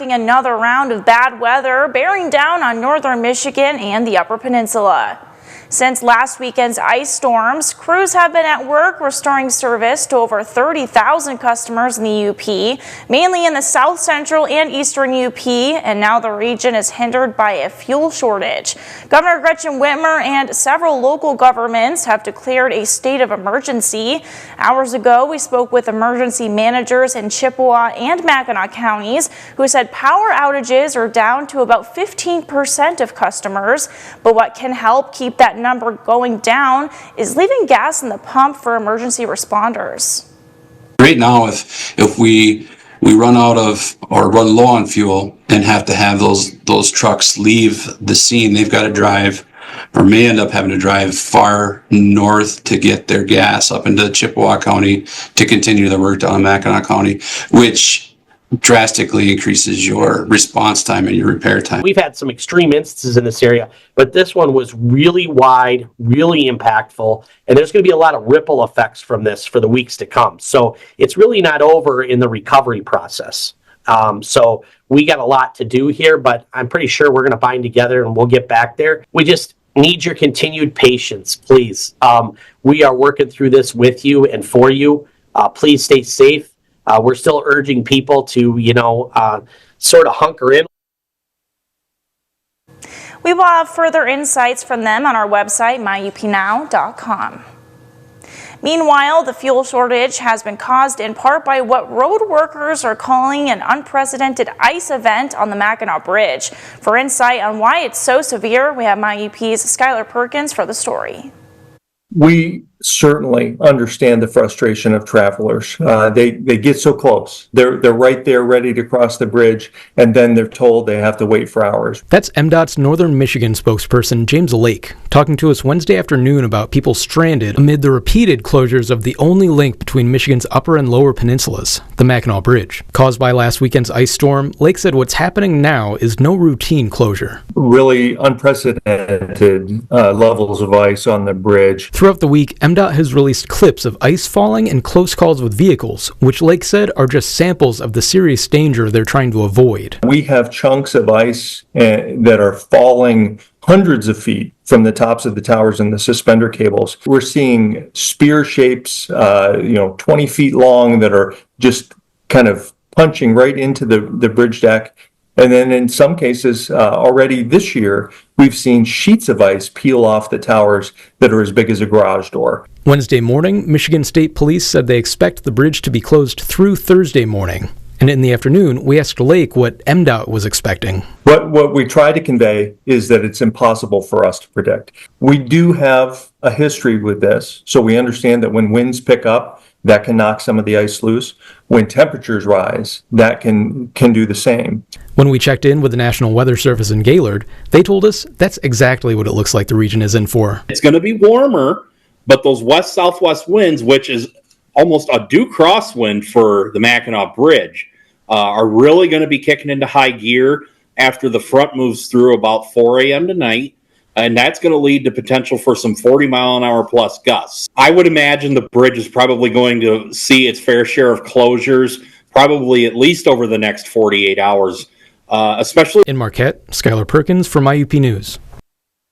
Another round of bad weather bearing down on northern Michigan and the Upper Peninsula. Since last weekend's ice storms, crews have been at work restoring service to over 30,000 customers in the UP, mainly in the south central and eastern UP, and now the region is hindered by a fuel shortage. Governor Gretchen Whitmer and several local governments have declared a state of emergency. Hours ago, we spoke with emergency managers in Chippewa and Mackinac counties who said power outages are down to about 15% of customers, but what can help keep that number going down is leaving gas in the pump for emergency responders. Right now, if we run out of or run low on fuel and have to have those trucks leave the scene, they've got to drive or may end up having to drive far north to get their gas up into Chippewa County to continue their work down in Mackinac County, which drastically increases your response time and your repair time. We've had some extreme instances in this area, but this one was really wide, really impactful, and there's going to be a lot of ripple effects from this for the weeks to come. So it's really not over in the recovery process. So we got a lot to do here, but I'm pretty sure we're going to bind together and we'll get back there. We just need your continued patience, please. We are working through this with you and for you. Please stay safe. We're still urging people to, sort of hunker in. We will have further insights from them on our website, myupnow.com. Meanwhile, the fuel shortage has been caused in part by what road workers are calling an unprecedented ice event on the Mackinac Bridge. For insight on why it's so severe, we have MyUP's Skylar Perkins for the story. We certainly understand the frustration of travelers. They get so close. They're right there ready to cross the bridge, and then they're told they have to wait for hours. That's MDOT's Northern Michigan spokesperson, James Lake, talking to us Wednesday afternoon about people stranded amid the repeated closures of the only link between Michigan's upper and lower peninsulas, the Mackinac Bridge. Caused by last weekend's ice storm, Lake said what's happening now is no routine closure. Really unprecedented levels of ice on the bridge. Throughout the week, MDOT has released clips of ice falling and close calls with vehicles, which Lake said are just samples of the serious danger they're trying to avoid. We have chunks of ice that are falling hundreds of feet from the tops of the towers and the suspender cables. We're seeing spear shapes, 20 feet long that are just kind of punching right into the bridge deck. And then in some cases, already this year, we've seen sheets of ice peel off the towers that are as big as a garage door. Wednesday morning, Michigan State Police said they expect the bridge to be closed through Thursday morning. And in the afternoon, we asked Lake what MDOT was expecting. What we try to convey is that it's impossible for us to predict. We do have a history with this, so we understand that when winds pick up, that can knock some of the ice loose. When temperatures rise, that can do the same. When we checked in with the National Weather Service in Gaylord, they told us that's exactly what it looks like the region is in for. It's going to be warmer, but those west-southwest winds, which is almost a due crosswind for the Mackinac Bridge, are really going to be kicking into high gear after the front moves through about 4 a.m. tonight. And that's going to lead to potential for some 40-mile-an-hour plus gusts. I would imagine the bridge is probably going to see its fair share of closures, probably at least over the next 48 hours, especially in Marquette. Skylar Perkins for MyUP News.